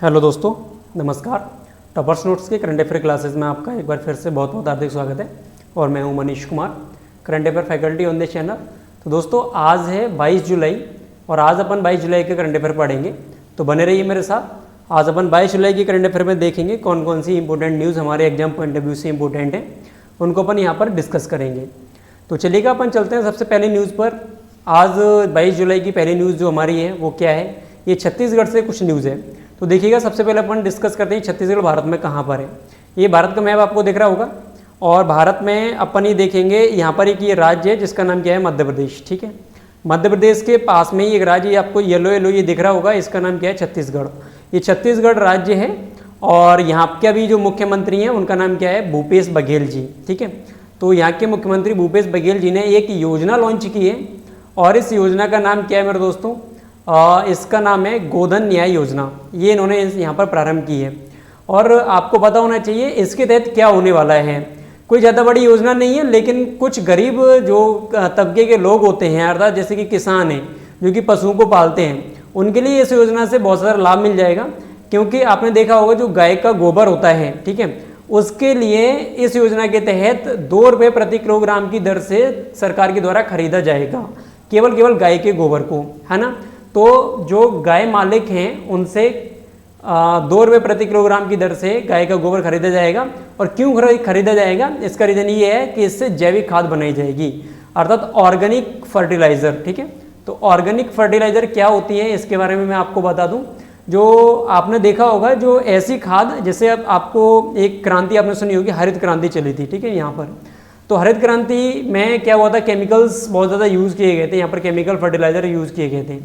Hello दोस्तों, नमस्कार। Toppers notes के करंट अफेयर क्लासेस में आपका एक बार फिर से बहुत बहुत हार्दिक स्वागत है और मैं हूं Manish Kumar, current affair faculty on this channel. तो दोस्तों, आज है 22 जुलाई और आज अपन 22 जुलाई के करंट अफेयर पढ़ेंगे, तो बने रहिए मेरे साथ। आज अपन 22 जुलाई की करंट अफेयर में देखेंगे कौन कौन सी इंपॉर्टेंट न्यूज़ हमारे एग्जाम पॉइंट ऑफ व्यू से इंपॉर्टेंट है, उनको अपन यहाँ पर डिस्कस करेंगे। तो चलिएगा, अपन चलते हैं सबसे पहले न्यूज़ पर। आज 22 जुलाई की पहली न्यूज़ जो हमारी है वो क्या है, ये छत्तीसगढ़ से कुछ न्यूज़ है। तो देखिएगा, सबसे पहले अपन डिस्कस करते हैं छत्तीसगढ़ भारत में कहाँ पर है। ये भारत का मैप आपको दिख रहा होगा और भारत में अपन ही देखेंगे यहाँ पर एक ये राज्य है जिसका नाम क्या है, मध्य प्रदेश। ठीक है, मध्य प्रदेश के पास में ही एक राज्य आपको येलो येलो ये दिख रहा होगा, इसका नाम क्या है, छत्तीसगढ़। ये छत्तीसगढ़ राज्य है और यहाँ के अभी जो मुख्यमंत्री हैं उनका नाम क्या है, भूपेश बघेल जी। ठीक है, तो यहाँ के मुख्यमंत्री भूपेश बघेल जी ने एक योजना लॉन्च की है और इस योजना का नाम क्या है मेरे दोस्तों, इसका नाम है गोधन न्याय योजना। ये इन्होंने यहाँ पर प्रारंभ की है और आपको पता होना चाहिए इसके तहत क्या होने वाला है। कोई ज़्यादा बड़ी योजना नहीं है, लेकिन कुछ गरीब जो तबके के लोग होते हैं, अर्थात जैसे कि किसान हैं जो कि पशुओं को पालते हैं, उनके लिए इस योजना से बहुत सारा लाभ मिल जाएगा। क्योंकि आपने देखा होगा जो गाय का गोबर होता है, ठीक है, उसके लिए इस योजना के तहत 2 रुपये प्रति किलोग्राम की दर से सरकार के द्वारा खरीदा जाएगा, केवल गाय के गोबर को, है ना। तो जो गाय मालिक हैं उनसे 2 रुपये प्रति किलोग्राम की दर से गाय का गोबर खरीदा जाएगा। और क्यों खरीदा जाएगा, इसका रीज़न ये है कि इससे जैविक खाद बनाई जाएगी, अर्थात ऑर्गेनिक फर्टिलाइज़र। ठीक है, तो ऑर्गेनिक फर्टिलाइज़र क्या होती है इसके बारे में मैं आपको बता दूं। जो आपने देखा होगा, जो ऐसी खाद, जैसे अब आपको एक क्रांति आपने सुनी होगी, हरित क्रांति चली थी, ठीक है, यहाँ पर। तो हरित क्रांति में क्या हुआ था, केमिकल्स बहुत ज़्यादा यूज़ किए गए थे, यहाँ पर केमिकल फर्टिलाइज़र यूज़ किए गए थे।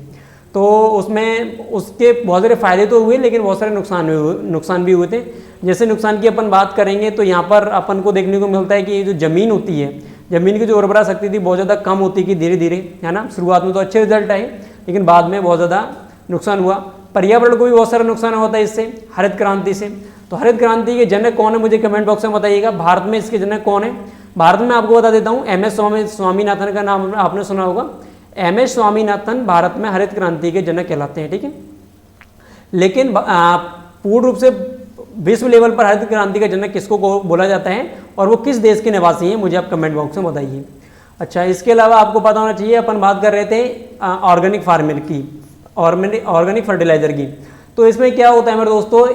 तो उसमें उसके बहुत सारे फ़ायदे तो हुए, लेकिन बहुत सारे नुकसान भी हुए थे। जैसे नुकसान की अपन बात करेंगे तो यहाँ पर अपन को देखने को मिलता है कि जो ज़मीन होती है, ज़मीन की जो उर्वरा शक्ति थी बहुत ज़्यादा कम होती कि धीरे धीरे, है ना। शुरुआत में तो अच्छे रिजल्ट आए, लेकिन बाद में बहुत ज़्यादा नुकसान हुआ। पर्यावरण को भी बहुत सारा नुकसान होता है इससे, हरित क्रांति से। तो हरित क्रांति के जनक कौन है, मुझे कमेंट बॉक्स में बताइएगा। भारत में इसके जनक कौन है? भारत में आपको बता देता हूँ, MS स्वामीनाथन का नाम आपने सुना होगा। MS स्वामीनाथन भारत में हरित क्रांति के जनक कहलाते हैं। ठीक है, लेकिन पूर्ण रूप से विश्व लेवल पर हरित क्रांति का जनक किसको बोला जाता है और वो किस देश के निवासी हैं, मुझे आप कमेंट बॉक्स में बताइए। अच्छा, इसके अलावा आपको पता होना चाहिए, अपन बात कर रहे थे ऑर्गेनिक फार्मिंग की, ऑर्गेनिक फर्टिलाइज़र की। तो इसमें क्या होता है मेरे दोस्तों,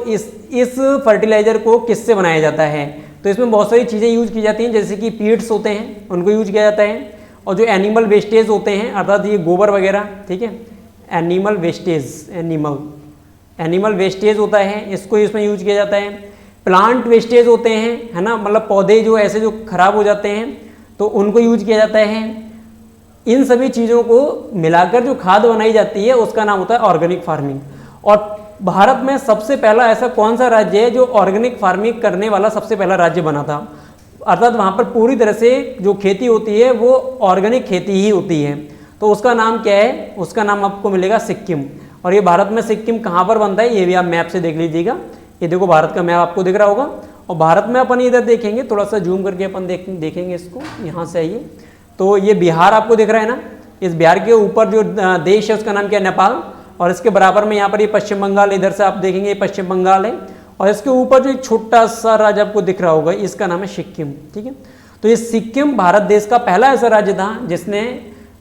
इस फर्टिलाइज़र को किससे बनाया जाता है, तो इसमें बहुत सारी चीज़ें यूज की जाती हैं, जैसे कि पीड्स होते हैं उनको यूज किया जाता है, और जो एनिमल वेस्टेज होते हैं, अर्थात ये गोबर वगैरह, ठीक है, एनिमल वेस्टेज होता है, इसको इसमें यूज किया जाता है। प्लांट वेस्टेज होते हैं, है ना, मतलब पौधे जो ऐसे जो खराब हो जाते हैं तो उनको यूज किया जाता है। इन सभी चीज़ों को मिलाकर जो खाद बनाई जाती है उसका नाम होता है ऑर्गेनिक फार्मिंग। और भारत में सबसे पहला ऐसा कौन सा राज्य है जो ऑर्गेनिक फार्मिंग करने वाला सबसे पहला राज्य बना था, अर्थात वहाँ पर पूरी तरह से जो खेती होती है वो ऑर्गेनिक खेती ही होती है। तो उसका नाम क्या है, उसका नाम आपको मिलेगा सिक्किम। और ये भारत में सिक्किम कहाँ पर बनता है ये भी आप मैप से देख लीजिएगा। ये देखो, भारत का मैप आपको दिख रहा होगा और भारत में अपन इधर देखेंगे, थोड़ा सा जूम करके अपन देखेंगे इसको, यहाँ से आइए। तो ये बिहार आपको दिख रहा है ना, इस बिहार के ऊपर जो देश है उसका नाम क्या है, नेपाल। और इसके बराबर में यहाँ पर ये पश्चिम बंगाल, इधर से आप देखेंगे ये पश्चिम बंगाल है। और इसके ऊपर जो एक छोटा सा राज्य आपको दिख रहा होगा, इसका नाम है सिक्किम। ठीक है, तो ये सिक्किम भारत देश का पहला ऐसा राज्य था जिसने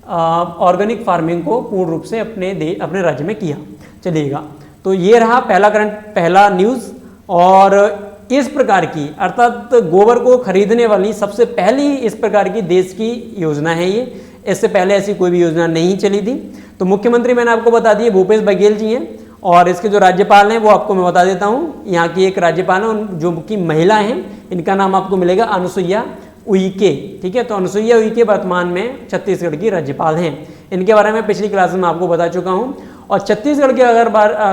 ऑर्गेनिक फार्मिंग को पूर्ण रूप से अपने राज्य में किया। चलिएगा, तो ये रहा पहला न्यूज़। और इस प्रकार की, अर्थात गोबर को खरीदने वाली सबसे पहली इस प्रकार की देश की योजना है ये। इससे पहले ऐसी कोई भी योजना नहीं चली थी। तो मुख्यमंत्री मैंने आपको बता दिए भूपेश बघेल जी हैं, और इसके जो राज्यपाल हैं वो आपको मैं बता देता हूँ। यहाँ की एक राज्यपाल है जो कि महिला हैं, इनका नाम आपको मिलेगा अनुसुईया उइके। ठीक है, तो अनुसुईया उइके वर्तमान में छत्तीसगढ़ की राज्यपाल हैं। इनके बारे में पिछली क्लास में आपको बता चुका हूँ। और छत्तीसगढ़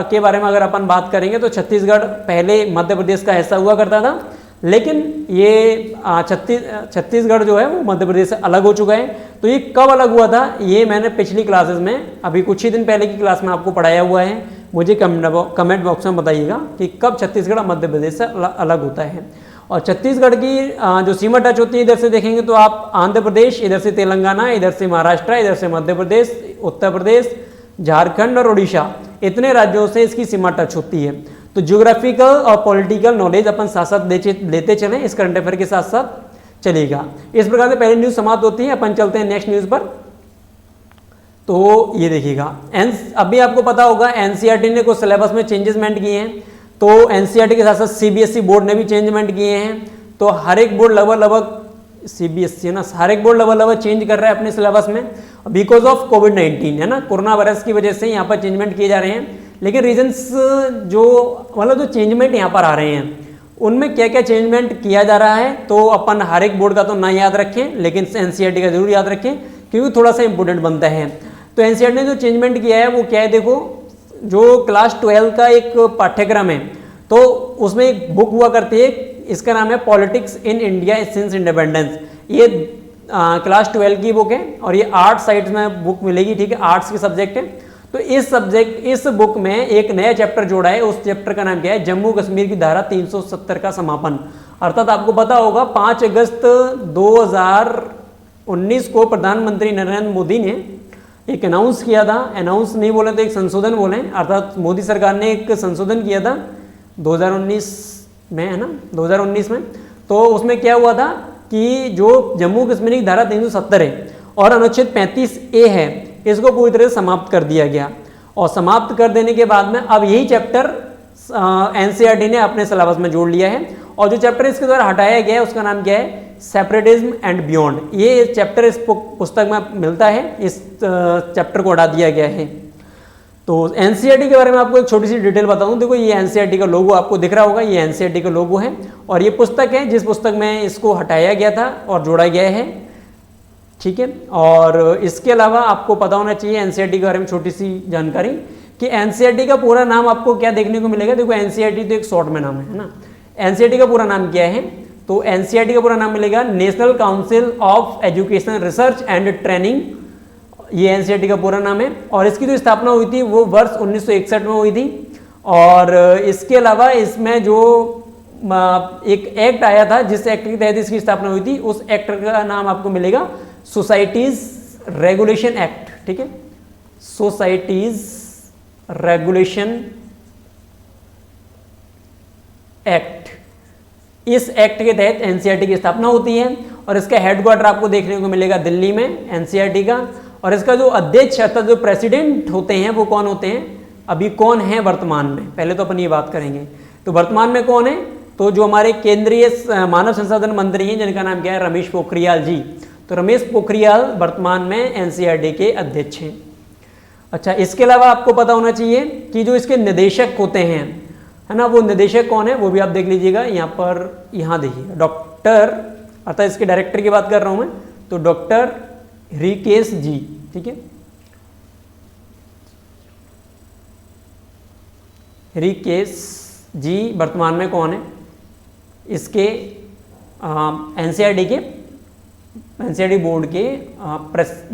के बारे में अगर अपन बात करेंगे तो छत्तीसगढ़ पहले मध्य प्रदेश का हिस्सा हुआ करता था, लेकिन ये छत्तीसगढ़ जो है वो मध्य प्रदेश से अलग हो चुका है। तो ये कब अलग हुआ था ये मैंने पिछली क्लासेस में, अभी कुछ ही दिन पहले की क्लास में आपको पढ़ाया हुआ है। मुझे कमेंट बॉक्स में बताइएगा कि कब छत्तीसगढ़ मध्य प्रदेश से अलग होता है। और छत्तीसगढ़ की जो सीमा टच होती है, इधर से देखेंगे तो आप आंध्र प्रदेश, इधर से तेलंगाना, इधर से महाराष्ट्र, इधर से मध्य प्रदेश, उत्तर प्रदेश, झारखंड और उड़ीसा, इतने राज्यों से इसकी सीमा टच होती है। तो ज्योग्राफिकल और पॉलिटिकल नॉलेज अपन साथ साथ लेते चलें, इस करंट अफेयर के साथ साथ चलेगा। इस प्रकार से पहली न्यूज समाप्त होती है। अपन चलते हैं नेक्स्ट न्यूज पर। तो ये देखिएगा, अभी आपको पता होगा एनसीईआरटी ने कुछ सिलेबस में चेंजेसमेंट किए हैं, तो एनसीईआरटी के साथ साथ सीबीएसई बोर्ड ने भी चेंजमेंट किए हैं। तो हर एक बोर्ड लगभग सीबीएसई है ना, हर एक बोर्ड लगभग चेंज कर रहा है अपने सिलेबस में बिकॉज ऑफ कोविड-19 है ना, कोरोना वायरस की वजह से यहाँ पर चेंजमेंट किए जा रहे हैं। लेकिन रीजंस जो मतलब जो चेंजमेंट यहाँ पर आ रहे हैं उनमें क्या क्या चेंजमेंट किया जा रहा है, तो अपन हर एक बोर्ड का तो ना याद रखें, लेकिन एनसीईआरटी का जरूर याद रखें क्योंकि थोड़ा सा इंपॉर्टेंट बनता है। तो एनसीईआरटी ने जो चेंजमेंट किया है वो क्या है, देखो जो क्लास 12 का एक पाठ्यक्रम है तो उसमें एक बुक हुआ करती है, इसका नाम है politics in India since independence. ये क्लास 12 की बुक है और ये 8 साइड्स में बुक मिलेगी, ठीक है, आर्ट्स के सब्जेक्ट है। तो इस बुक में एक नया चैप्टर जोड़ा है, उस चैप्टर का नाम क्या है, जम्मू कश्मीर की धारा 370 का समापन। अर्थात आपको पता होगा 5 अगस्त 2019 को प्रधानमंत्री नरेंद्र मोदी ने एक अनाउंस किया था, अनाउंस नहीं बोले तो एक संशोधन बोले, अर्थात मोदी सरकार ने एक संशोधन किया था 2019 में, है ना, 2019 में। तो उसमें क्या हुआ था कि जो जम्मू कश्मीर की धारा 370 है और अनुच्छेद 35A है, इसको पूरी तरह से समाप्त कर दिया गया। और समाप्त कर देने के बाद में अब यही चैप्टर एनसीईआरटी ने अपने सिलेबस में जोड़ लिया है। और जो चैप्टर इसके द्वारा हटाया गया है उसका नाम क्या है, सेपरेटिज्म एंड बियॉन्ड। ये चैप्टर इस पुस्तक में मिलता है, इस चैप्टर को हटा दिया गया है। तो एनसीईआरटी के बारे में आपको एक छोटी सी डिटेल बता दूं। देखो ये एनसीईआरटी का लोगो आपको दिख रहा होगा, ये एनसीईआरटी का लोगो है और ये पुस्तक है जिस पुस्तक में इसको हटाया गया था और जोड़ा गया है, ठीक है। और इसके अलावा आपको पता होना चाहिए एनसीईआरटी के बारे में छोटी सी जानकारी कि एनसीईआरटी का पूरा नाम आपको क्या देखने को मिलेगा। देखो एनसीईआरटी तो एक शॉर्ट में नाम है ना, एनसीईआरटी का पूरा नाम क्या है, तो एनसीईआरटी का पूरा नाम मिलेगा national council of education research and training. ये एनसीईआरटी का पूरा नाम है और इसकी जो स्थापना हुई थी वो वर्ष 1961 में हुई थी। और इसके अलावा इसमें जो एक एक्ट आया था जिस एक्ट के तहत इसकी स्थापना हुई थी, उस एक्ट का नाम आपको मिलेगा सोसाइटीज रेगुलेशन एक्ट, ठीक है, सोसाइटीज रेगुलेशन एक्ट। इस एक्ट के तहत एनसीईआरटी की स्थापना होती है और इसका हेडक्वार्टर आपको देखने को मिलेगा दिल्ली में, एनसीईआरटी का। और इसका जो अध्यक्ष अर्थात जो प्रेसिडेंट होते हैं वो कौन होते हैं, अभी कौन है वर्तमान में, पहले तो अपन ये बात करेंगे। तो वर्तमान में कौन है, तो जो हमारे केंद्रीय मानव संसाधन मंत्री हैं जिनका नाम क्या है, रमेश पोखरियाल जी। तो रमेश पोखरियाल वर्तमान में एनसीईआरटी के अध्यक्ष हैं। अच्छा, इसके अलावा आपको पता होना चाहिए कि जो इसके निदेशक होते हैं, है ना, वो निदेशक कौन है वो भी आप देख लीजिएगा। यहाँ पर यहाँ देखिएगा डॉक्टर, अर्थात इसके डायरेक्टर की बात कर रहा हूँ मैं, तो डॉक्टर हृषिकेश जी, ठीक है, हृषिकेश जी वर्तमान में कौन है, इसके एनसीईआरटी बोर्ड के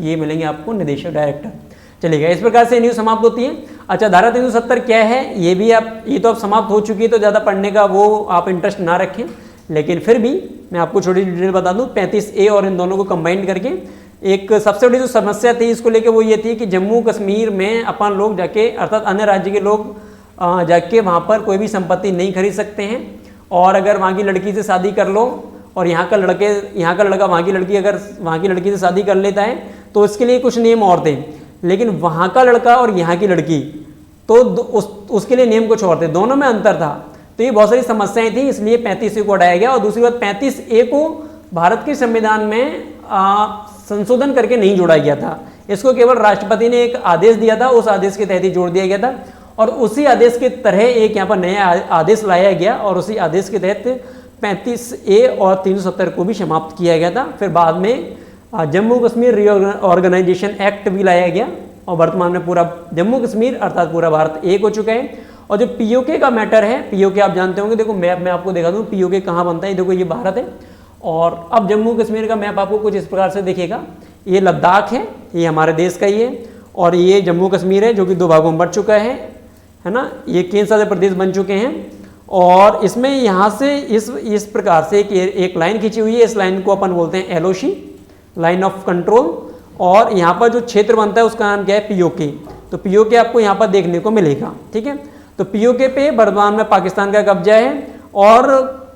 ये मिलेंगे आपको निदेशक, डायरेक्टर। चलिएगा, इस प्रकार से न्यूज समाप्त होती है। अच्छा, धारा 370 क्या है ये भी आप, ये तो अब समाप्त हो चुकी है तो ज़्यादा पढ़ने का वो आप इंटरेस्ट ना रखें, लेकिन फिर भी मैं आपको छोटी डिटेल बता दूं। 35A और इन दोनों को कंबाइन करके एक सबसे बड़ी जो समस्या थी इसको लेके वो ये थी कि जम्मू कश्मीर में अपन लोग जाके, अर्थात अन्य राज्य के लोग जाके वहाँ पर कोई भी संपत्ति नहीं खरीद सकते हैं। और अगर वहाँ की लड़की से शादी कर लो और यहाँ का लड़का वहाँ की लड़की, अगर वहाँ की लड़की से शादी कर लेता है तो इसके लिए कुछ नियम और थे, लेकिन वहाँ का लड़का और यहाँ की लड़की तो उसके लिए नियम कुछ और थे, दोनों में अंतर था। तो ये बहुत सारी समस्याएं थी, इसलिए 35A को हटाया गया। और दूसरी बात, 35A को भारत के संविधान में संशोधन करके नहीं जोड़ा गया था, इसको केवल राष्ट्रपति ने एक आदेश दिया था, उस आदेश के तहत ही जोड़ दिया गया था। और उसी आदेश के तरह एक यहाँ पर नया आदेश लाया गया और उसी आदेश के तहत 35A और 370 को भी समाप्त किया गया था। फिर बाद में जम्मू कश्मीर रीऑर्गेनाइजेशन एक्ट भी लाया गया और वर्तमान में पूरा जम्मू कश्मीर अर्थात पूरा भारत एक हो चुका है। और जो पीओके का मैटर है, पीओके आप जानते होंगे, देखो मैप में आपको दिखा दूँ पीओके कहाँ बनता है। देखो ये भारत है और अब जम्मू कश्मीर का मैप आपको कुछ इस प्रकार से दिखेगा। ये लद्दाख है, ये हमारे देश का ही है, और ये जम्मू कश्मीर है जो कि 2 भागों में बढ़ चुका है ना। ये केंद्र शासित प्रदेश बन चुके हैं और इसमें यहाँ से इस प्रकार से एक लाइन खींची हुई है। इस लाइन को अपन बोलते हैं LOC, लाइन ऑफ कंट्रोल। और यहाँ पर जो क्षेत्र बनता है उसका नाम क्या है, पीओके। तो पीओके आपको यहाँ पर देखने को मिलेगा, ठीक है। तो तो पीओके पे वर्तमान में पाकिस्तान का कब्जा है और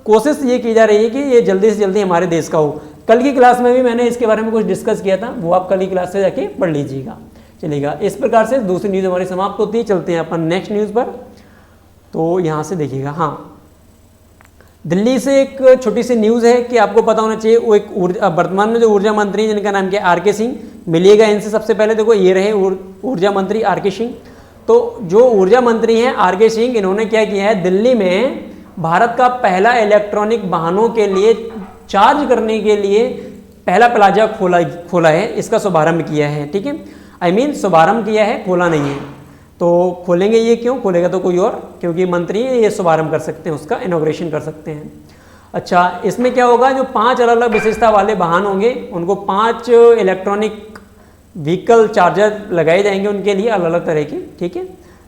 कोशिश ये की जा रही है कि ये जल्दी से जल्दी हमारे देश का हो। कल की क्लास में भी मैंने इसके बारे में कुछ डिस्कस किया था, वो आप कल की क्लास से जाके पढ़ लीजिएगा। चलिएगा, इस प्रकार से दूसरी न्यूज़ हमारी समाप्त होती है। चलते हैं अपन नेक्स्ट न्यूज़ पर। तो यहाँ से देखिएगा, हाँ, दिल्ली से एक छोटी सी न्यूज़ है कि आपको पता होना चाहिए। वो एक वर्तमान में जो ऊर्जा मंत्री जिनका नाम क्या आर के सिंह, मिलिएगा इनसे सबसे पहले। देखो ये रहे ऊर्जा मंत्री आर के सिंह। तो जो ऊर्जा मंत्री हैं आर के सिंह, इन्होंने क्या किया है, दिल्ली में भारत का पहला इलेक्ट्रॉनिक वाहनों के लिए चार्ज करने के लिए पहला प्लाजा खोला है, इसका शुभारंभ किया है। ठीक है, शुभारंभ किया है, खोला नहीं है। तो खोलेंगे, ये क्यों खोलेगा तो कोई और, क्योंकि मंत्री ये शुभारंभ कर सकते हैं, उसका इनॉग्रेशन कर सकते हैं। अच्छा, इसमें क्या होगा, जो 5 अलग अलग विशेषता वाले वाहन होंगे उनको 5 इलेक्ट्रॉनिक व्हीकल चार्जर लगाए जाएंगे उनके लिए अलग अलग तरह के। ठीक है,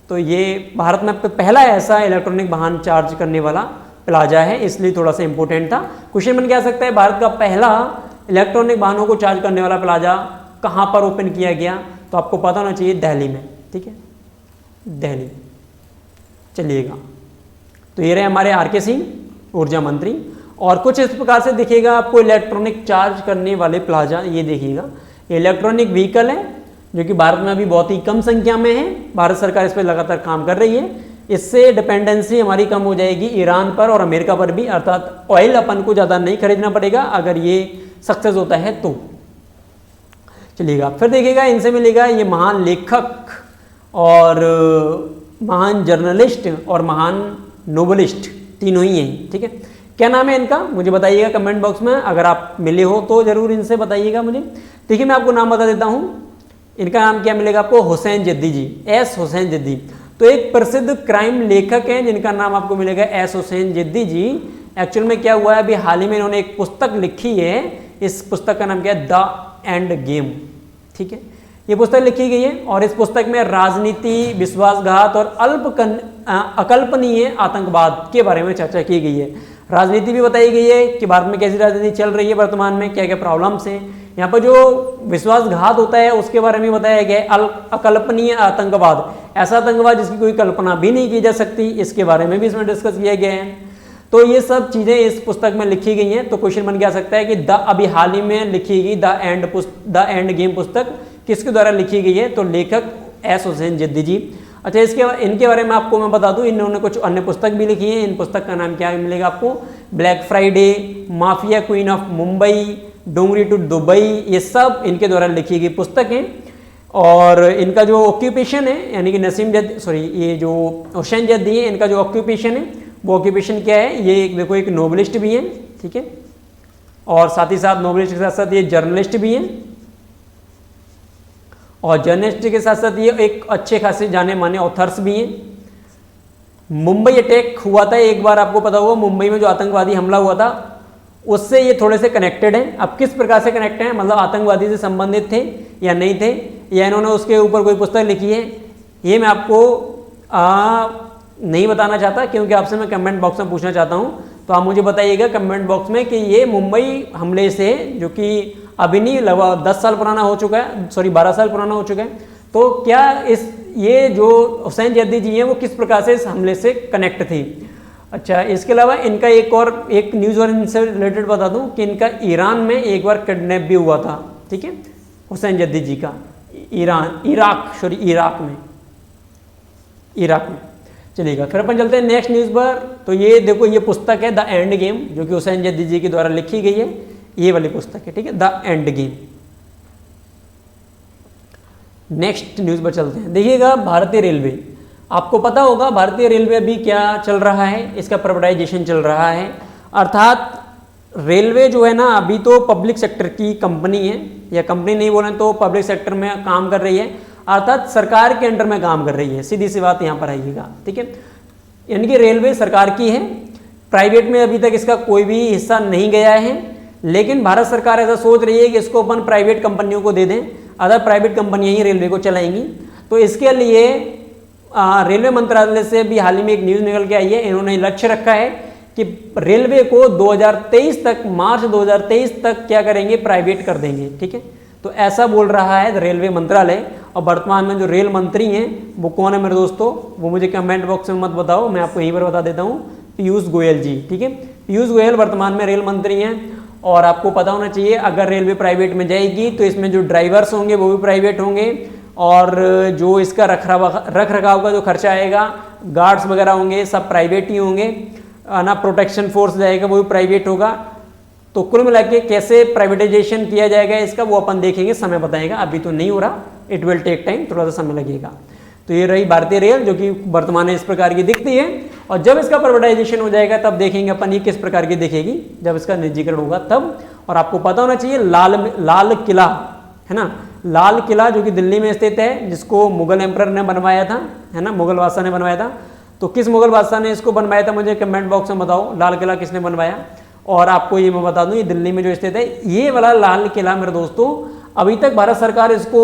तो ये भारत में पहला ऐसा इलेक्ट्रॉनिक वाहन चार्ज करने वाला प्लाजा है, इसलिए थोड़ा सा इंपॉर्टेंट था। क्वेश्चन बन क्या सकता है, भारत का पहला इलेक्ट्रॉनिक वाहनों को चार्ज करने वाला प्लाजा कहाँ पर ओपन किया गया, तो आपको पता होना चाहिए दिल्ली में। ठीक है, दिल्ली। चलिएगा, तो ये रहे हमारे आर के सिंह ऊर्जा मंत्री। और कुछ इस प्रकार से दिखेगा आपको इलेक्ट्रॉनिक चार्ज करने वाले प्लाजा। ये देखिएगा, इलेक्ट्रॉनिक व्हीकल है जो कि भारत में अभी बहुत ही कम संख्या में है। भारत सरकार इस पर लगातार काम कर रही है। इससे डिपेंडेंसी हमारी कम हो जाएगी ईरान पर और अमेरिका पर भी, अर्थात ऑयल अपन को ज़्यादा नहीं खरीदना पड़ेगा अगर ये सक्सेस होता है तो। चलिएगा, फिर देखिएगा इनसे मिलेगा ये महान लेखक और महान जर्नलिस्ट और महान नोबलिस्ट, तीनों ही हैं। ठीक है, क्या नाम है इनका मुझे बताइएगा कमेंट बॉक्स में, अगर आप मिले हो तो जरूर इनसे बताइएगा मुझे। देखिए, मैं आपको नाम बता देता हूँ। इनका नाम क्या मिलेगा आपको, हुसैन जद्दी जी, एस हुसैन जद्दी। तो एक प्रसिद्ध क्राइम लेखक हैं जिनका नाम आपको मिलेगा एस हुसैन जद्दी जी। एक्चुअल में क्या हुआ है, अभी हाल ही में इन्होंने एक पुस्तक लिखी है। इस पुस्तक का नाम क्या है, द एंड गेम। ठीक है, ये पुस्तक लिखी गई है और इस पुस्तक में राजनीति, विश्वासघात और अकल्पनीय आतंकवाद के बारे में चर्चा की गई है। राजनीति भी बताई गई है कि भारत में कैसी राजनीति चल रही है वर्तमान में, क्या क्या प्रॉब्लम्स हैं। यहाँ पर जो विश्वासघात होता है उसके बारे में बताया गया है। अकल्पनीय आतंकवाद, ऐसा आतंकवाद जिसकी कोई कल्पना भी नहीं की जा सकती, इसके बारे में भी इसमें डिस्कस किया गया है। तो ये सब चीज़ें इस पुस्तक में लिखी गई हैं। तो क्वेश्चन बन क्या सकता है कि अभी हाल ही में लिखी गई द एंड गेम पुस्तक किसके द्वारा लिखी गई है, तो लेखक एस हुसैन जद्दी जी। अच्छा, इनके बारे में आपको मैं बता दूं, इन्होंने कुछ अन्य पुस्तक भी लिखी है। इन पुस्तक का नाम क्या मिलेगा आपको, black Friday, mafia queen of Mumbai, Dongri to Dubai, ये सब इनके द्वारा लिखी गई पुस्तक हैं। और इनका जो ऑक्यूपेशन है, यानी कि ये जो हुसैन जद्दी है, इनका जो ऑक्यूपेशन है वो ऑक्यूपेशन क्या है, ये देखो एक नोबलिस्ट भी हैं। ठीक है, और साथ ही साथ नोबलिस्ट के साथ साथ ये जर्नलिस्ट भी हैं, और जर्नलिस्ट के साथ साथ ये एक अच्छे खासे जाने माने ऑथर्स भी हैं। मुंबई अटैक हुआ था एक बार, आपको पता होगा, मुंबई में जो आतंकवादी हमला हुआ था उससे ये थोड़े से कनेक्टेड हैं। अब किस प्रकार से कनेक्टेड हैं, मतलब आतंकवादी से संबंधित थे या नहीं थे, या इन्होंने उसके ऊपर कोई पुस्तक लिखी है, ये मैं आपको नहीं बताना चाहता, क्योंकि आपसे मैं कमेंट बॉक्स में पूछना चाहता हूँ। तो आप मुझे बताइएगा कमेंट बॉक्स में कि ये मुंबई हमले से, जो कि अभी नहीं, लगभग 10 साल पुराना हो चुका है, 12 साल पुराना हो चुका है, तो क्या ये जो हुसैन जद्दी जी हैं वो किस प्रकार से इस हमले से कनेक्ट थी। अच्छा, इसके अलावा इनका एक न्यूज़ और इनसे रिलेटेड बता दूं कि इनका ईरान में एक बार किडनैप भी हुआ था। ठीक है, हुसैन जद्दी जी का इराक में। चलिएगा, फिर अपन चलते हैं नेक्स्ट न्यूज़ पर। तो ये देखो, ये पुस्तक है द एंड गेम, जो कि हुसैन जद्दी जी के द्वारा लिखी गई है, ये वाली पुस्तक है। ठीक है, the end game. Next news पर चलते हैं। देखिएगा, भारतीय रेलवे, आपको पता होगा भारतीय रेलवे अभी क्या चल रहा है, इसका प्राइवेटाइजेशन चल रहा है। अर्थात रेलवे जो है ना, अभी तो पब्लिक सेक्टर की कंपनी है, या कंपनी नहीं बोले तो पब्लिक सेक्टर में काम कर रही है, अर्थात सरकार के अंडर में काम कर रही है। सीधी सी बात यहाँ पर आइएगा। ठीक है, यानी कि रेलवे सरकार की है, प्राइवेट में अभी तक इसका कोई भी हिस्सा नहीं गया है, लेकिन भारत सरकार ऐसा सोच रही है कि इसको अपन प्राइवेट कंपनियों को दे दें, अदर प्राइवेट कंपनियां ही रेलवे को चलाएंगी। तो इसके लिए रेलवे मंत्रालय से भी हाल ही में एक न्यूज़ निकल के आई है। इन्होंने लक्ष्य रखा है कि रेलवे को 2023 तक, मार्च 2023 तक क्या करेंगे, प्राइवेट कर देंगे। ठीक है, तो ऐसा बोल रहा है रेलवे मंत्रालय। और वर्तमान में जो रेल मंत्री हैं वो कौन है मेरे दोस्तों, वो मुझे कमेंट बॉक्स में मत बताओ, मैं आपको यहीं पर बता देता हूँ, पीयूष गोयल जी। ठीक है, पीयूष गोयल वर्तमान में रेल मंत्री हैं। और आपको पता होना चाहिए अगर रेलवे प्राइवेट में जाएगी तो इसमें जो ड्राइवर्स होंगे वो भी प्राइवेट होंगे, और जो इसका रख रखाव का जो खर्चा आएगा, गार्ड्स वगैरह होंगे, सब प्राइवेट ही होंगे ना। प्रोटेक्शन फोर्स जाएगा वो भी प्राइवेट होगा। तो कुल मिला के कैसे प्राइवेटाइजेशन किया जाएगा इसका वो अपन देखेंगे, समय बताएगा, अभी तो नहीं हो रहा, इट विल टेक टाइम, थोड़ा सा समय लगेगा। तो ये रही भारतीय रेल जो कि वर्तमान में इस प्रकार की दिखती है, और जब इसका प्राइवेटाइजेशन हो जाएगा तब देखेंगे अपन ये किस प्रकार की दिखेगी, जब इसका निजीकरण होगा तब। और आपको पता होना चाहिए लाल किला है ना, लाल किला जो कि दिल्ली में स्थित है, जिसको मुगल एम्परर ने बनवाया था, है ना, मुगल बादशाह ने बनवाया था। तो किस मुगल बादशाह ने इसको बनवाया था मुझे कमेंट बॉक्स में बताओ, लाल किला किसने बनवाया। और आपको ये मैं बता दूं, ये दिल्ली में जो स्थित है, ये वाला लाल किला मेरे दोस्तों अभी तक भारत सरकार इसको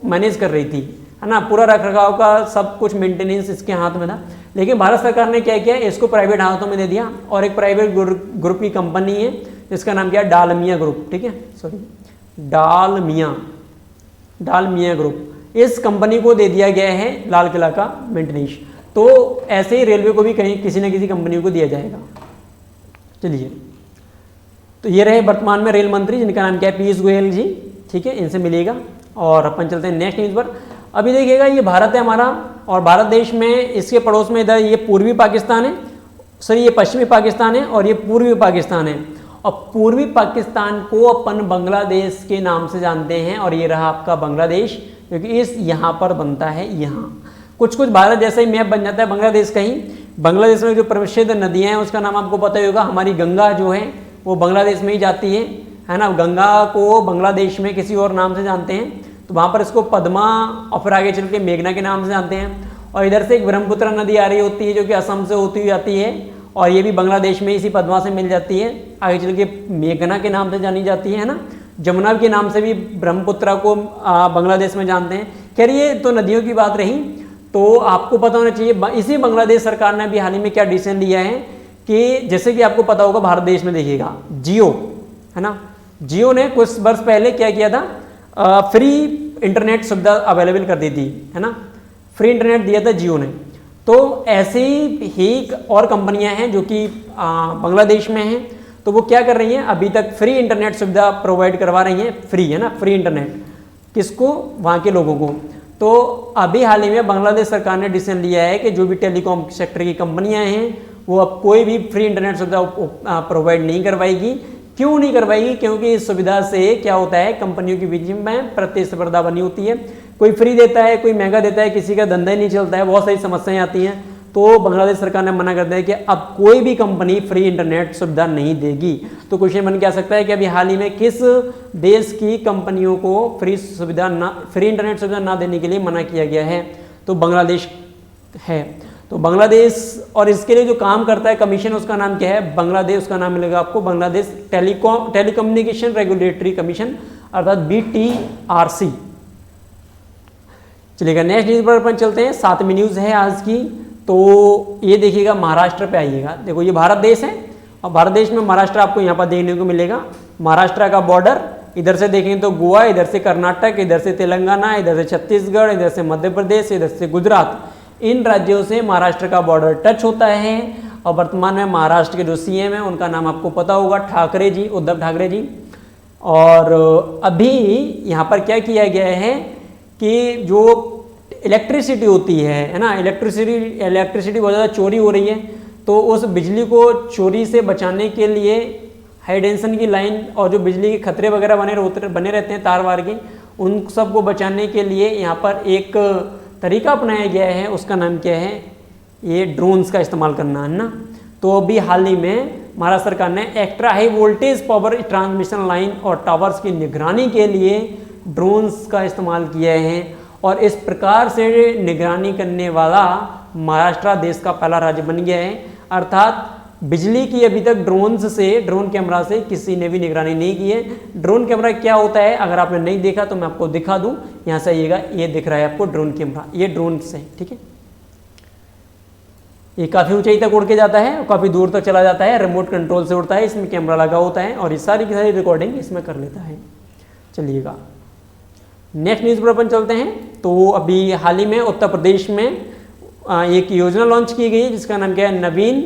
मैनेज कर रही थी, है ना, पूरा रख रखाव का सब कुछ मेंटेनेंस इसके हाथ में था। लेकिन भारत सरकार ने क्या किया, इसको प्राइवेट हाथों में दे दिया, और एक प्राइवेट ग्रुप की कंपनी है जिसका नाम क्या है, डालमिया ग्रुप। ठीक है, सॉरी, डालमिया ग्रुप, इस कंपनी को दे दिया गया है लाल किला का मेंटेनेंस। तो ऐसे ही रेलवे को भी कहीं किसी न किसी कंपनी को दिया जाएगा। चलिए, तो ये रहे वर्तमान में रेल मंत्री जिनका नाम क्या है, पीयूष गोयल जी। ठीक है, इनसे मिलेगा। और अपन चलते हैं नेक्स्ट न्यूज़ पर। अभी देखिएगा, ये भारत है हमारा, और भारत देश में इसके पड़ोस में इधर ये पूर्वी पाकिस्तान है, सॉरी ये पश्चिमी पाकिस्तान है, और ये पूर्वी पाकिस्तान है। और पूर्वी पाकिस्तान को अपन बांग्लादेश के नाम से जानते हैं, और ये रहा आपका बांग्लादेश, क्योंकि इस यहाँ पर बनता है। यहाँ कुछ भारत जैसा ही मैप बन जाता है बांग्लादेश का ही। बांग्लादेश में जो प्रसिद्ध नदियाँ हैं उसका नाम आपको पता ही होगा, हमारी गंगा जो है वो बांग्लादेश में ही जाती है ना। गंगा को बांग्लादेश में किसी और नाम से जानते हैं, तो वहाँ पर इसको पद्मा, और फिर आगे चल के मेघना के नाम से जानते हैं। और इधर से एक ब्रह्मपुत्र नदी आ रही होती है जो कि असम से होती हुई आती है, और ये भी बांग्लादेश में इसी पद्मा से मिल जाती है, आगे चल के मेघना के नाम से जानी जाती है ना। जमुना के नाम से भी ब्रह्मपुत्र को बांग्लादेश में जानते हैं। खैर, ये तो नदियों की बात रही। तो आपको पता होना चाहिए, इसी बांग्लादेश सरकार ने अभी हाल ही में क्या डिसीजन लिया है कि जैसे कि आपको पता होगा भारत देश में देखिएगा जियो, है ना, जियो ने कुछ वर्ष पहले क्या किया था, फ्री इंटरनेट सुविधा अवेलेबल कर दी थी, है ना, फ्री इंटरनेट दिया था जियो ने। तो ऐसी ही और कंपनियां हैं जो कि बांग्लादेश में हैं, तो वो क्या कर रही हैं, अभी तक फ्री इंटरनेट सुविधा प्रोवाइड करवा रही हैं, फ्री, है ना, फ्री इंटरनेट किसको, वहाँ के लोगों को। तो अभी हाल ही में बांग्लादेश सरकार ने डिसीजन लिया है कि जो भी टेलीकॉम सेक्टर की कंपनियां हैं वो अब कोई भी फ्री इंटरनेट सुविधा प्रोवाइड नहीं करवाएगी। क्यों नहीं करवाएगी, क्योंकि इस सुविधा से क्या होता है, कंपनियों के बीच में प्रतिस्पर्धा बनी होती है, कोई फ्री देता है, कोई महंगा देता है, किसी का धंधा ही नहीं चलता है, बहुत सारी समस्याएं आती हैं। तो बांग्लादेश सरकार ने मना कर दिया कि अब कोई भी कंपनी फ्री इंटरनेट सुविधा नहीं देगी। तो क्वेश्चन बन के आ सकता है कि अभी हाल ही में किस देश की कंपनियों को फ्री इंटरनेट सुविधा ना देने के लिए मना किया गया है, तो बांग्लादेश है। तो बांग्लादेश, और इसके लिए जो काम करता है कमीशन, उसका नाम क्या है, बांग्लादेश, उसका नाम मिलेगा आपको बांग्लादेश टेलीकम्युनिकेशन रेगुलेटरी कमीशन, अर्थात BTRC। चलिएगा, नेक्स्ट न्यूज़ पर अपन चलते हैं, 7वीं न्यूज़ है आज की। तो ये देखिएगा, महाराष्ट्र पे आइएगा। देखो, ये भारत देश है, और भारत देश में महाराष्ट्र आपको यहाँ पर देखने को मिलेगा। महाराष्ट्र का बॉर्डर इधर से देखें तो गोवा, इधर से कर्नाटक, इधर से तेलंगाना, इधर से छत्तीसगढ़, इधर से मध्य प्रदेश, इधर से गुजरात, इन राज्यों से महाराष्ट्र का बॉर्डर टच होता है। और वर्तमान में महाराष्ट्र के जो CM हैं उनका नाम आपको पता होगा, ठाकरे जी, उद्धव ठाकरे जी। और अभी यहाँ पर क्या किया गया है कि जो इलेक्ट्रिसिटी होती है ना, इलेक्ट्रिसिटी बहुत ज़्यादा चोरी हो रही है, तो उस बिजली को चोरी से बचाने के लिए हाई टेंशन की लाइन और जो बिजली के खतरे वगैरह बने रहते हैं तार वार के, उन सब को बचाने के लिए यहाँ पर एक तरीका अपनाया गया है। उसका नाम क्या है, ये ड्रोन्स का इस्तेमाल करना, है ना। तो अभी हाल ही में महाराष्ट्र सरकार ने extra high voltage power transmission line और टावर्स की निगरानी के लिए ड्रोन्स का इस्तेमाल किया है, और इस प्रकार से निगरानी करने वाला महाराष्ट्र देश का पहला राज्य बन गया है। अर्थात बिजली की अभी तक ड्रोन कैमरा से किसी ने भी निगरानी नहीं की है। ड्रोन कैमरा क्या होता है, अगर आपने नहीं देखा तो मैं आपको दिखा दूं। यहाँ से आइएगा, ये दिख रहा है आपको ड्रोन कैमरा, ये ड्रोन से, ठीक है। ये काफ़ी ऊंचाई तक उड़ के जाता है और काफ़ी दूर तक चला जाता है, रिमोट कंट्रोल से उड़ता है, इसमें कैमरा लगा होता है और ये सारी की सारी रिकॉर्डिंग इसमें कर लेता है। चलिएगा, नेक्स्ट न्यूज़ पर अपन चलते हैं। तो अभी हाल ही में उत्तर प्रदेश में एक योजना लॉन्च की गई है जिसका नाम क्या है, नवीन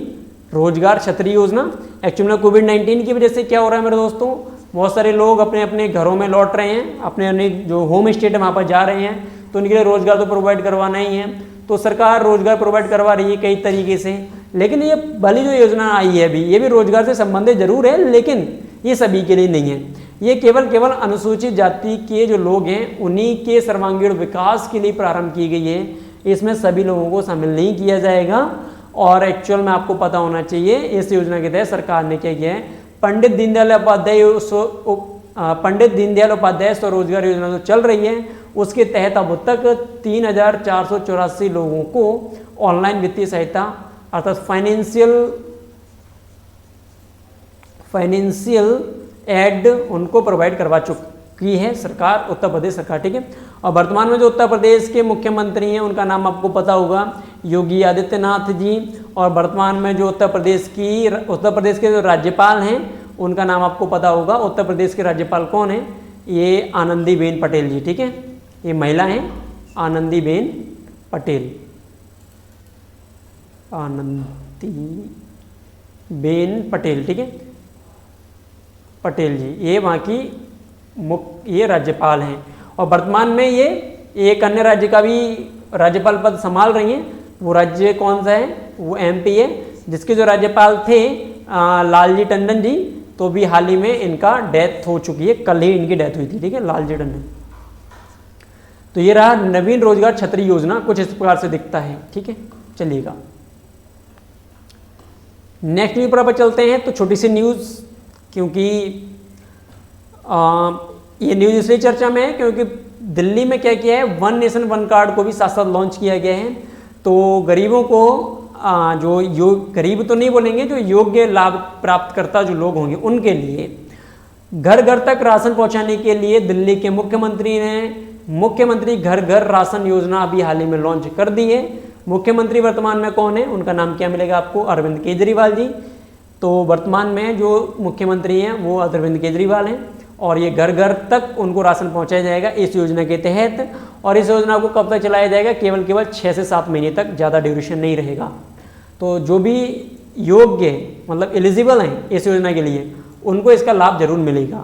रोजगार छतरी योजना। एक्चुअली में कोविड-19 की वजह से क्या हो रहा है मेरे दोस्तों, बहुत सारे लोग अपने अपने घरों में लौट रहे हैं, अपने अपने जो होम स्टेट है वहाँ पर जा रहे हैं, तो उनके लिए रोजगार तो प्रोवाइड करवाना ही है। तो सरकार रोजगार प्रोवाइड करवा रही है कई तरीके से, लेकिन ये भली जो योजना आई है अभी, ये भी रोजगार से संबंधित जरूर है, लेकिन ये सभी के लिए नहीं है। ये केवल अनुसूचित जाति के जो लोग हैं उन्हीं के सर्वांगीण विकास के लिए प्रारंभ की गई है। इसमें सभी लोगों को शामिल नहीं किया जाएगा। और एक्चुअल में आपको पता होना चाहिए इस योजना के तहत सरकार ने क्या किया है, पंडित दीनदयाल उपाध्याय स्वरोजगार योजना जो चल रही है उसके तहत अब तक 3,484 लोगों को ऑनलाइन वित्तीय सहायता अर्थात फाइनेंशियल एड उनको प्रोवाइड करवा चुकी है सरकार, उत्तर प्रदेश सरकार, ठीक है। और वर्तमान में जो उत्तर प्रदेश के मुख्यमंत्री हैं उनका नाम आपको पता होगा, योगी आदित्यनाथ जी। और वर्तमान में जो उत्तर प्रदेश के जो राज्यपाल हैं उनका नाम आपको पता होगा। उत्तर प्रदेश के राज्यपाल कौन है, ये आनंदीबेन पटेल जी, ठीक है। ये महिला हैं आनंदीबेन पटेल, आनंदीबेन पटेल, ठीक है, पटेल जी, ये वहाँ की ये राज्यपाल हैं। और वर्तमान में ये एक अन्य राज्य का भी राज्यपाल पद संभाल रही हैं। वो राज्य कौन सा है, वो MP है, जिसके जो राज्यपाल थे लालजी टंडन जी, तो भी हाल ही में इनका डेथ हो चुकी है, कल ही इनकी डेथ हुई थी, ठीक है, लालजी टंडन। तो ये रहा नवीन रोजगार छतरी योजना, कुछ इस प्रकार से दिखता है, ठीक है। चलिएगा नेक्स्ट न्यूज पर चलते हैं। तो छोटी सी न्यूज़, क्योंकि ये न्यूज़ इसलिए चर्चा में है क्योंकि दिल्ली में क्या किया है, वन नेशन वन कार्ड को भी साथ साथ लॉन्च किया गया है। तो गरीबों को जो गरीब तो नहीं बोलेंगे, जो योग्य लाभ प्राप्त करता जो लोग होंगे उनके लिए घर घर तक राशन पहुंचाने के लिए दिल्ली के मुख्यमंत्री घर घर राशन योजना अभी हाल ही में लॉन्च कर दी है। मुख्यमंत्री वर्तमान में कौन है, उनका नाम क्या मिलेगा आपको, अरविंद केजरीवाल जी। तो वर्तमान में जो मुख्यमंत्री हैं वो अरविंद केजरीवाल हैं और ये घर घर तक उनको राशन पहुंचाया जाएगा इस योजना के तहत। और इस योजना को कब तक चलाया जाएगा, केवल 6 से 7 महीने तक, ज़्यादा ड्यूरेशन नहीं रहेगा। तो जो भी योग्य मतलब एलिजिबल हैं इस योजना के लिए उनको इसका लाभ जरूर मिलेगा।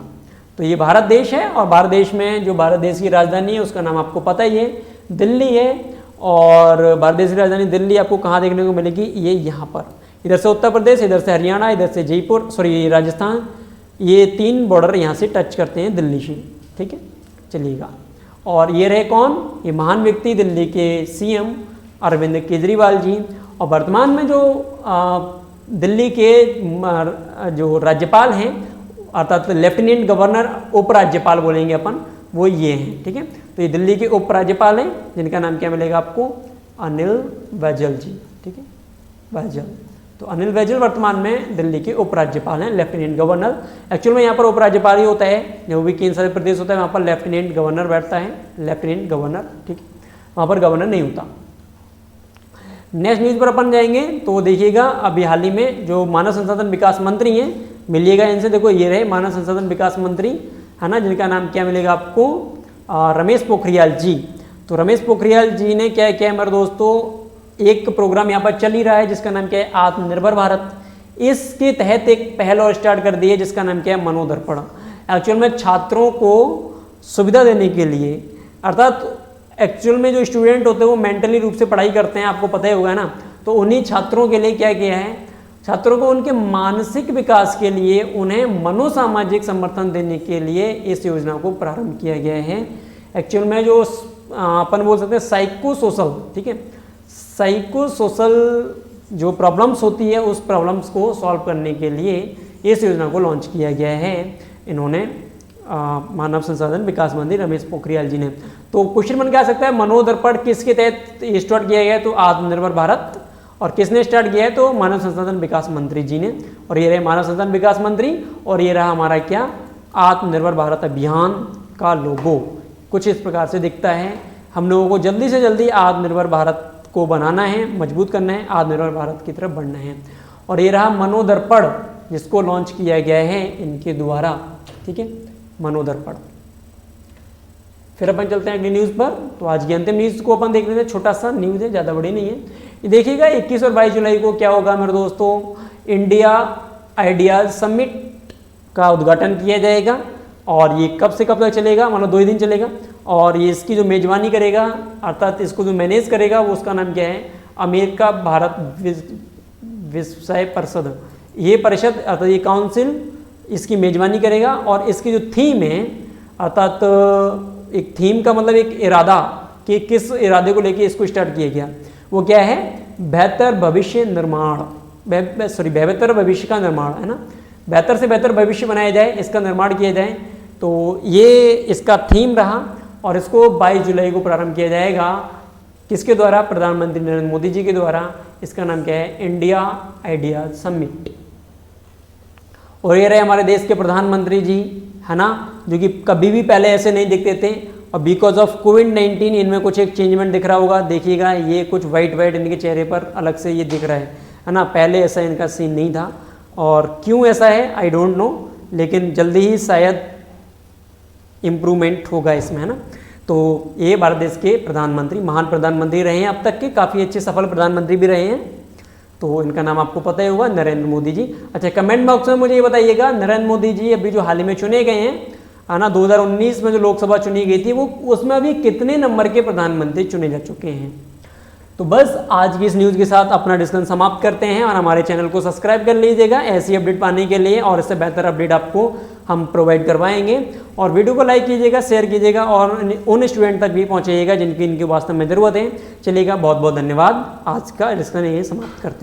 तो ये भारत देश है और भारत देश में जो भारत देश की राजधानी है उसका नाम आपको पता ही है, दिल्ली है। और भारत देश की राजधानी दिल्ली आपको कहाँ देखने को मिलेगी, ये यहाँ पर, इधर से उत्तर प्रदेश, इधर से हरियाणा, इधर से राजस्थान, ये 3 बॉर्डर यहाँ से टच करते हैं दिल्ली से, ठीक है। चलिएगा, और ये रहे कौन, ये महान व्यक्ति दिल्ली के CM अरविंद केजरीवाल जी। और वर्तमान में जो दिल्ली के जो राज्यपाल हैं अर्थात लेफ्टिनेंट गवर्नर, उपराज्यपाल बोलेंगे अपन, वो ये हैं, ठीक है। तो ये दिल्ली के उपराज्यपाल हैं जिनका नाम क्या मिलेगा आपको, अनिल बैजल जी, ठीक है, बैजल। तो अनिल बैजल वर्तमान में दिल्ली के उपराज्यपाल हैं, लेफ्टिनेंट गवर्नर। एक्चुअल में यहाँ पर उपराज्यपाल ही होता है, जो भी केंद्र शासित प्रदेश होता है वहाँ पर लेफ्टिनेंट गवर्नर बैठता है, लेफ्टिनेंट गवर्नर, ठीक है, वहाँ पर गवर्नर नहीं होता। नेक्स्ट न्यूज़ पर अपन जाएंगे तो देखिएगा, अभी हाल ही में जो मानव संसाधन विकास मंत्री हैं, मिलिएगा इनसे, देखो ये रहे मानव संसाधन विकास मंत्री, है ना, जिनका नाम क्या मिलेगा आपको, रमेश पोखरियाल जी। तो रमेश पोखरियाल जी ने क्या किया है मेरे दोस्तों, एक प्रोग्राम यहाँ पर चल ही रहा है जिसका नाम क्या है, आत्मनिर्भर भारत। इसके तहत एक पहल और स्टार्ट कर दी है जिसका नाम क्या है, मनोदर्पण। एक्चुअल में छात्रों को सुविधा देने के लिए, अर्थात एक्चुअल में जो स्टूडेंट होते हैं वो मेंटली रूप से पढ़ाई करते हैं, आपको पता ही होगा ना। तो उन्हीं छात्रों के लिए क्या किया है, छात्रों को उनके मानसिक विकास के लिए उन्हें मनोसामाजिक समर्थन देने के लिए इस योजना को प्रारंभ किया गया है। एक्चुअल में जो अपन बोल सकते हैं साइको सोशल, ठीक है, साइको सोशल जो प्रॉब्लम्स होती है उस प्रॉब्लम्स को सॉल्व करने के लिए इस योजना को लॉन्च किया गया है इन्होंने, मानव संसाधन विकास मंत्री रमेश पोखरियाल जी ने। तो क्वेश्चन बन के आ सकता है, मनोदर्पण किसके तहत स्टार्ट किया गया है, तो आत्मनिर्भर भारत। और किसने स्टार्ट किया है, तो मानव संसाधन विकास मंत्री जी ने। और ये रहे मानव संसाधन विकास मंत्री, और ये रहा हमारा क्या, आत्मनिर्भर भारत अभियान का लोगो। कुछ इस प्रकार से दिखता है। हम लोगों को जल्दी से जल्दी आत्मनिर्भर भारत को बनाना है, मजबूत करना है, आत्मनिर्भर भारत की तरफ बढ़ना है। और ये रहा मनोदर्पण जिसको लॉन्च किया गया है इनके द्वारा, ठीक है, मनोदर्पण। फिर अपन चलते हैं अगली न्यूज़ पर। तो आज की अंतिम न्यूज़ को अपन देख लेते हैं, छोटा सा न्यूज़ है, ज़्यादा बड़ी नहीं है। ये देखिएगा 21 और 22 जुलाई को क्या होगा मेरे दोस्तों, इंडिया आइडियाज़ समिट का उद्घाटन किया जाएगा। और ये कब से कब तक चलेगा, मतलब 2 ही दिन चलेगा। और ये इसकी जो मेजबानी करेगा, अर्थात इसको जो मैनेज करेगा, वो उसका नाम क्या है, अमेरिका भारत व्यवसाय परिषद। ये परिषद अर्थात ये काउंसिल इसकी मेजबानी करेगा। और इसकी जो थीम है, अर्थात एक थीम का मतलब एक इरादा कि किस इरादे को लेके इसको स्टार्ट किया गया, वो क्या है, बेहतर भविष्य निर्माण, बेहतर भविष्य का निर्माण है ना, बेहतर से बेहतर भविष्य बनाया जाए, इसका निर्माण किया जाए। तो ये इसका थीम रहा और इसको 22 जुलाई को प्रारंभ किया जाएगा। किसके द्वारा, प्रधानमंत्री नरेंद्र मोदी जी के द्वारा। इसका नाम क्या है, इंडिया आइडियाज समिट। और ये रहे हमारे देश के प्रधानमंत्री जी, है ना, जो कि कभी भी पहले ऐसे नहीं दिखते थे। और बिकॉज ऑफ कोविड-19 इनमें कुछ एक चेंजमेंट दिख रहा होगा, देखिएगा ये कुछ वाइट इनके चेहरे पर अलग से ये दिख रहा है ना, पहले ऐसा इनका सीन नहीं था। और क्यों ऐसा है आई डोंट नो, लेकिन जल्दी ही शायद इम्प्रूवमेंट होगा इसमें, है ना। तो ये भारत देश के प्रधानमंत्री, महान प्रधानमंत्री रहे हैं अब तक के, काफ़ी अच्छे सफल प्रधानमंत्री भी रहे हैं। तो इनका नाम आपको पता ही होगा, नरेंद्र मोदी जी। अच्छा, कमेंट बॉक्स में मुझे ये बताइएगा, नरेंद्र मोदी जी अभी जो हाल ही में चुने गए हैं, है ना, 2019 में जो लोकसभा चुनी गई थी, वो उसमें अभी कितने नंबर के प्रधानमंत्री चुने जा चुके हैं। तो बस आज की इस न्यूज़ के साथ अपना डिस्कशन समाप्त करते हैं। और हमारे चैनल को सब्सक्राइब कर लीजिएगा ऐसी अपडेट पाने के लिए, और इससे बेहतर अपडेट आपको हम प्रोवाइड करवाएंगे। और वीडियो को लाइक कीजिएगा, शेयर कीजिएगा और उन स्टूडेंट तक भी पहुँचाइएगा जिनकी इनकी वास्तव में ज़रूरत है। चलिएगा, बहुत बहुत धन्यवाद। आज का डिस्कशन यही समाप्त करते हैं।